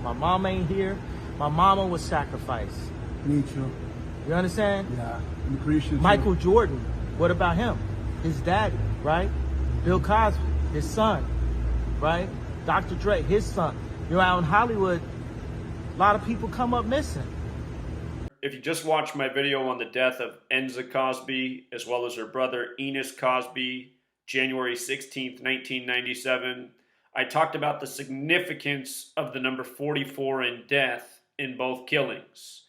My mom ain't here. My mama was sacrificed. Me too. You understand? Yeah, I'm Christian. Michael Jordan, what about him? His daddy, right? Bill Cosby, his son, right? Dr. Dre, his son. You know, out in Hollywood, a lot of people come up missing. If you just watched my video on the death of Enza Cosby, as well as her brother Enos Cosby, January 16th, 1997, I talked about the significance of the number 44 in death in both killings.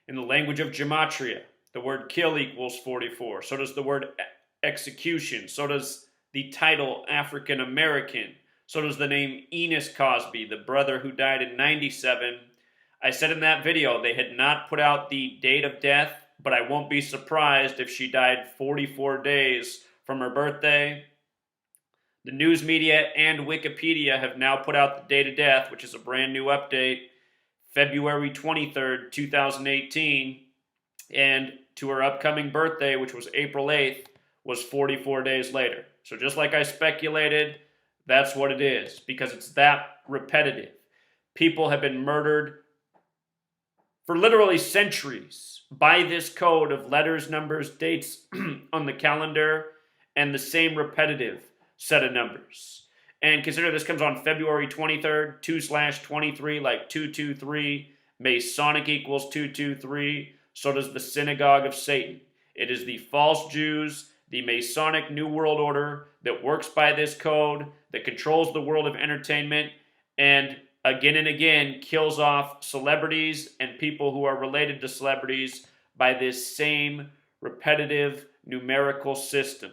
In the language of Gematria, the word kill equals 44. So does the word execution. So does the title African American. So does the name Enos Cosby, the brother who died in 97. I said in that video they had not put out the date of death, but I won't be surprised if she died 44 days from her birthday. The news media and Wikipedia have now put out the date of death, which is a brand new update, February 23rd, 2018, and to her upcoming birthday, which was April 8th, was 44 days later. So just like I speculated, that's what it is, because it's that repetitive. People have been murdered for literally centuries by this code of letters, numbers, dates on the calendar, and the same repetitive set of numbers. And consider this comes on February 23rd, 2/23, like 223. Masonic equals 223. So does the Synagogue of Satan. It is the false Jews, the Masonic New World Order that works by this code, that controls the world of entertainment, and again kills off celebrities and people who are related to celebrities by this same repetitive numerical system.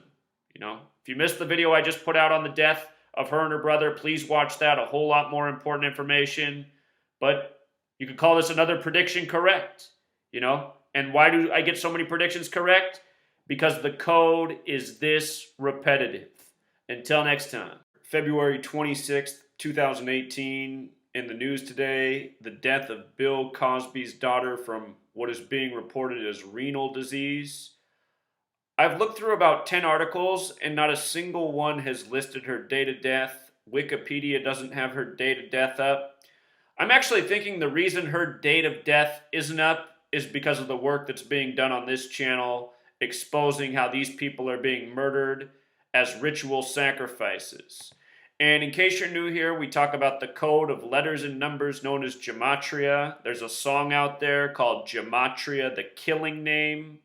You know, if you missed the video I just put out on the death of her and her brother, please watch that. A whole lot more important information. But you could call this another prediction correct, you know? And why do I get so many predictions correct? Because the code is this repetitive. Until next time. February 26th, 2018, in the news today, the death of Bill Cosby's daughter from what is being reported as renal disease. I've looked through about 10 articles, and not a single one has listed her date of death. Wikipedia doesn't have her date of death up. I'm actually thinking the reason her date of death isn't up is because of the work that's being done on this channel, exposing how these people are being murdered as ritual sacrifices. And in case you're new here, we talk about the code of letters and numbers known as Gematria. There's a song out there called Gematria, the killing name.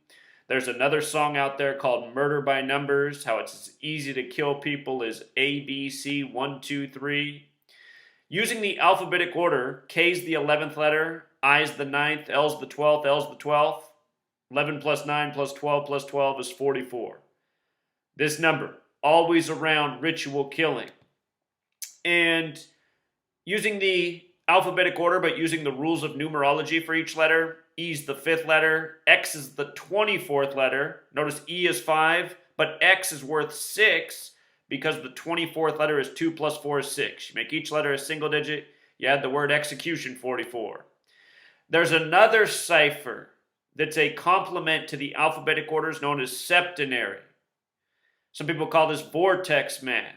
There's another song out there called Murder by Numbers, how it's as easy to kill people as A, B, C, 1, 2, 3. Using the alphabetic order, K's the 11th letter, I's the 9th, L's the 12th, L's the 12th. 11 plus 9 plus 12 is 44. This number, always around ritual killing. And using the alphabetic order, but using the rules of numerology for each letter, E's the 5th letter, X is the 24th letter. Notice E is 5, but X is worth 6 because the 24th letter is 2 plus 4 is 6. You make each letter a single digit, you add the word execution, 44. There's another cipher that's a complement to the alphabetic orders known as septenary. Some people call this vortex math.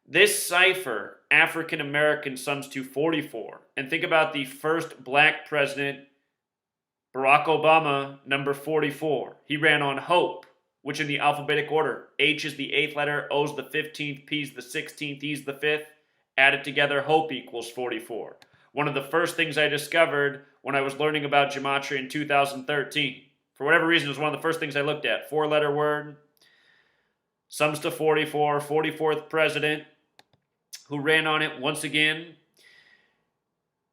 This cipher, African American, sums to 44. And think about the first black president, Barack Obama, number 44. He ran on hope, which in the alphabetic order, H is the 8th letter, O is the 15th, P is the 16th, E is the 5th. Added together, hope equals 44. One of the first things I discovered when I was learning about Gematria in 2013. For whatever reason, it was one of the first things I looked at. 4-letter word, sums to 44, 44th president, who ran on it once again.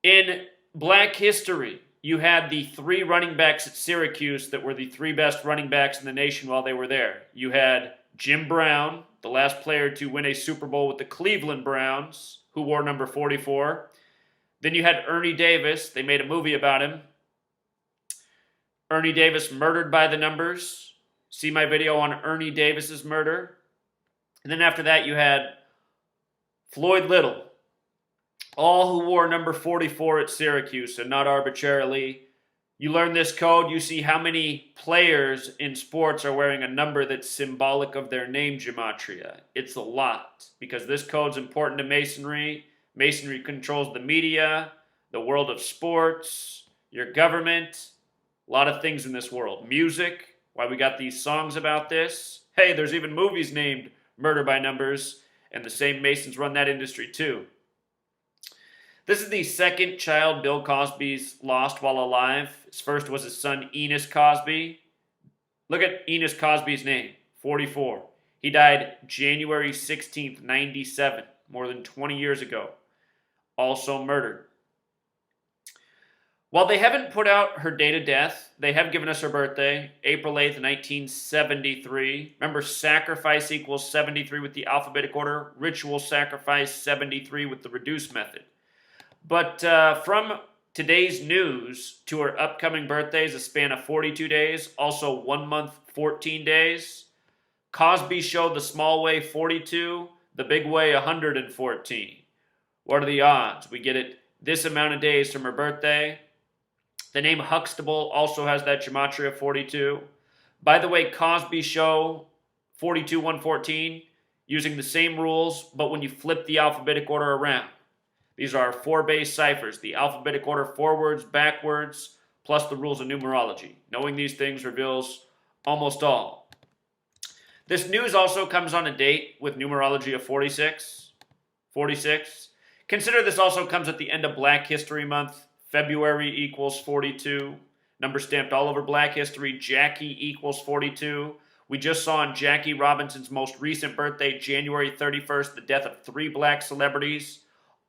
In black history, you had the 3 running backs at Syracuse that were the 3 best running backs in the nation while they were there. You had Jim Brown, the last player to win a Super Bowl with the Cleveland Browns, who wore number 44. Then you had Ernie Davis. They made a movie about him. Ernie Davis murdered by the numbers. See my video on Ernie Davis's murder. And then after that, you had Floyd Little. All who wore number 44 at Syracuse, and not arbitrarily. You learn this code, you see how many players in sports are wearing a number that's symbolic of their name, Gematria. It's a lot, because this code's important to Masonry. Masonry controls the media, the world of sports, your government, a lot of things in this world. Music, why we got these songs about this. Hey, there's even movies named Murder by Numbers, and the same Masons run that industry too. This is the second child Bill Cosby's lost while alive. His first was his son Enos Cosby. Look at Enos Cosby's name, 44. He died January 16th, 97, more than 20 years ago. Also murdered. While they haven't put out her date of death, they have given us her birthday, April 8th, 1973. Remember, sacrifice equals 73 with the alphabetic order, ritual sacrifice 73 with the reduced method. But from today's news to her upcoming birthday is a span of 42 days, also 1 month, 14 days. Cosby showed the small way 42, the big way 114. What are the odds? We get it this amount of days from her birthday. The name Huxtable also has that gematria 42. By the way, Cosby show 42, 114, using the same rules, but when you flip the alphabetic order around. These are our 4 base ciphers, the alphabetic order forwards, backwards, plus the rules of numerology. Knowing these things reveals almost all. This news also comes on a date with numerology of 46. 46. Consider this also comes at the end of Black History Month. February equals 42. Number stamped all over Black History. Jackie equals 42. We just saw on Jackie Robinson's most recent birthday, January 31st, the death of 3 black celebrities,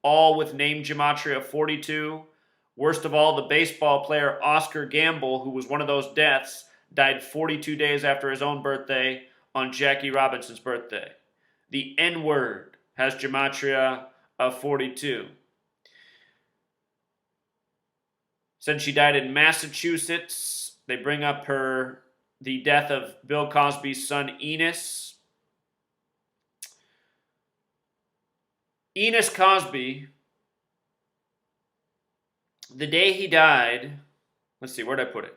all with name gematria of 42. Worst of all, the baseball player Oscar Gamble, who was one of those deaths, died 42 days after his own birthday on Jackie Robinson's birthday. The N-word has gematria of 42. Since she died in Massachusetts, they bring up the death of Bill Cosby's son Enos. Enos Cosby, the day he died, let's see, where did I put it?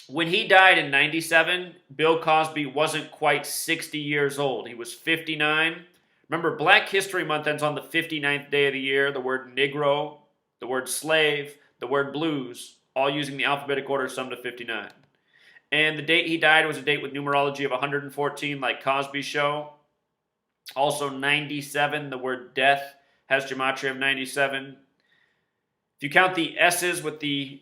When he died in 97, Bill Cosby wasn't quite 60 years old. He was 59. Remember, Black History Month ends on the 59th day of the year. The word Negro, the word slave, the word blues, all using the alphabetic order summed to 59. And the date he died was a date with numerology of 114, like Cosby's show. Also 97, the word death has gematria of 97. If you count the S's with the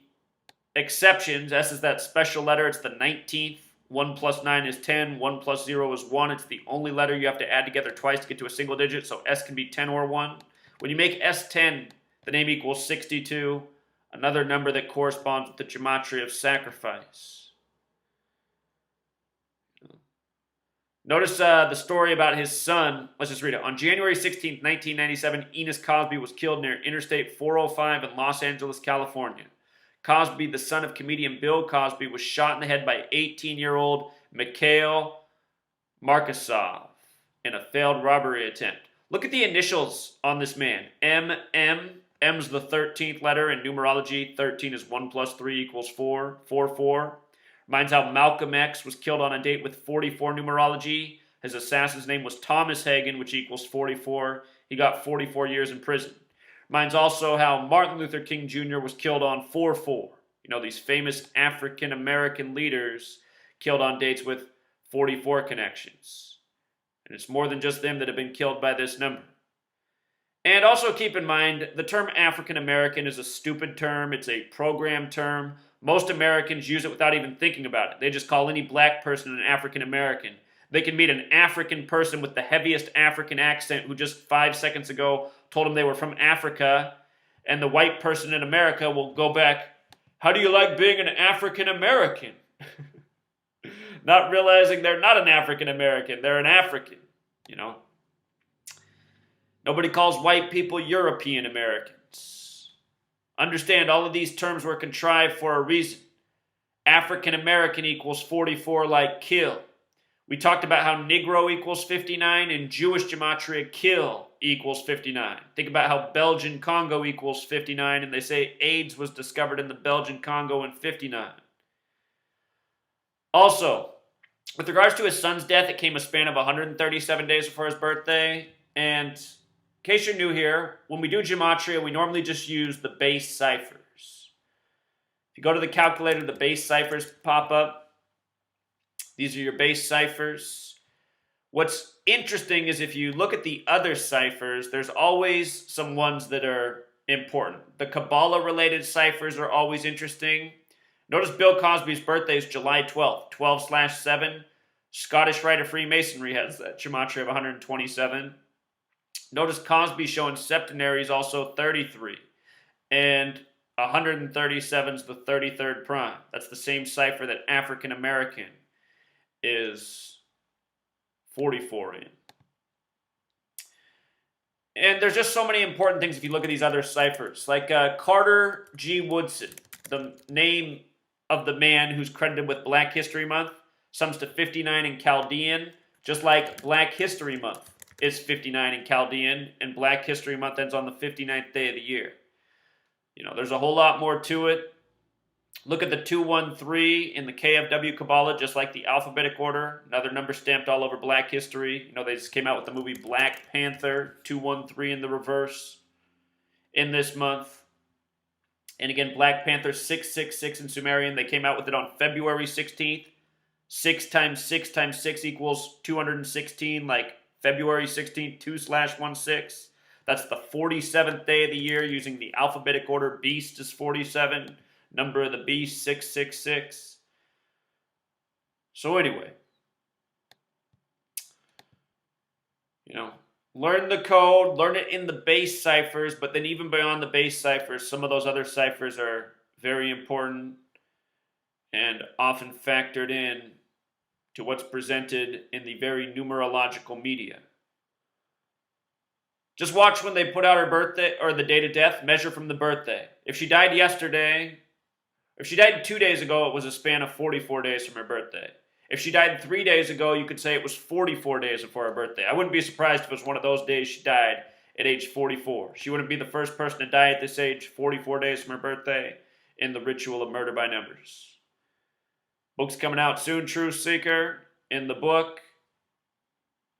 exceptions, S is that special letter, it's the 19th. 1 plus 9 is 10, 1 plus 0 is 1. It's the only letter you have to add together twice to get to a single digit, so S can be 10 or 1. When you make S 10, the name equals 62, another number that corresponds with the gematria of sacrifice. Notice the story about his son. Let's just read it. On January 16th, 1997, Enos Cosby was killed near Interstate 405 in Los Angeles, California. Cosby, the son of comedian Bill Cosby, was shot in the head by 18-year-old Mikhail Markasov in a failed robbery attempt. Look at the initials on this man. M. M's the 13th letter in numerology. 13 is 1 plus 3 equals 4. 4. Reminds how Malcolm X was killed on a date with 44 numerology. His assassin's name was Thomas Hagen, which equals 44. He got 44 years in prison. Reminds also how Martin Luther King Jr. was killed on 4-4. You know, these famous African-American leaders killed on dates with 44 connections. And it's more than just them that have been killed by this number. And also keep in mind, the term African-American is a stupid term. It's a program term. Most Americans use it without even thinking about it. They just call any black person an African-American. They can meet an African person with the heaviest African accent who just 5 seconds ago told them they were from Africa, and the white person in America will go back, "How do you like being an African-American?" Not realizing they're not an African-American, they're an African, you know. Nobody calls white people European Americans. Understand, all of these terms were contrived for a reason. African-American equals 44 like kill. We talked about how Negro equals 59 and Jewish gematria kill equals 59. Think about how Belgian Congo equals 59, and they say AIDS was discovered in the Belgian Congo in 59. Also, with regards to his son's death, it came a span of 137 days before his birthday, and case you're new here, when we do Gematria, we normally just use the base ciphers. If you go to the calculator, the base ciphers pop up. These are your base ciphers. What's interesting is if you look at the other ciphers, there's always some ones that are important. The Kabbalah-related ciphers are always interesting. Notice Bill Cosby's birthday is July 12th, 12/7. Scottish Rite of Freemasonry has that, Gematria of 127. Notice Cosby showing septenary is also 33. And 137 is the 33rd prime. That's the same cipher that African American is 44 in. And there's just so many important things if you look at these other ciphers. Like Carter G. Woodson, the name of the man who's credited with Black History Month, sums to 59 in Chaldean, just like Black History Month is 59 in Chaldean, and Black History Month ends on the 59th day of the year. You know, there's a whole lot more to it. Look at the 213 in the KFW Kabbalah, just like the alphabetic order. Another number stamped all over Black history. You know, they just came out with the movie Black Panther, 213 in the reverse in this month. And again, Black Panther 666 in Sumerian. They came out with it on February 16th. 6 times 6 times 6 equals 216, like February 16th, 2/16. That's the 47th day of the year using the alphabetic order. Beast is 47. Number of the beast, 666. So anyway, you know, learn the code, learn it in the base ciphers, but then even beyond the base ciphers, some of those other ciphers are very important and often factored in to what's presented in the very numerological media. Just watch when they put out her birthday or the date of death, measure from the birthday. If she died yesterday, if she died 2 days ago, it was a span of 44 days from her birthday. If she died 3 days ago, you could say it was 44 days before her birthday. I wouldn't be surprised if it was one of those days she died at age 44. She wouldn't be the first person to die at this age, 44 days from her birthday, in the ritual of murder by numbers. Book's coming out soon, Truth Seeker. In the book,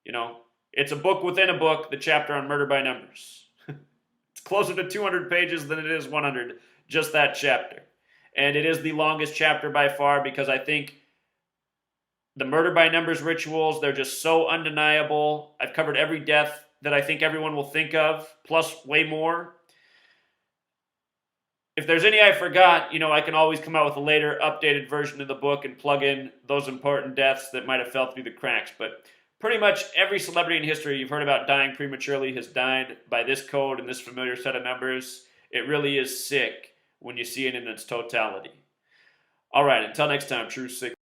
you know, it's a book within a book, the chapter on murder by numbers. It's closer to 200 pages than it is 100, just that chapter. And it is the longest chapter by far because I think the murder by numbers rituals, they're just so undeniable. I've covered every death that I think everyone will think of, plus way more. If there's any I forgot, you know, I can always come out with a later updated version of the book and plug in those important deaths that might have fell through the cracks. But pretty much every celebrity in history you've heard about dying prematurely has died by this code and this familiar set of numbers. It really is sick when you see it in its totality. All right, until next time, True Sick.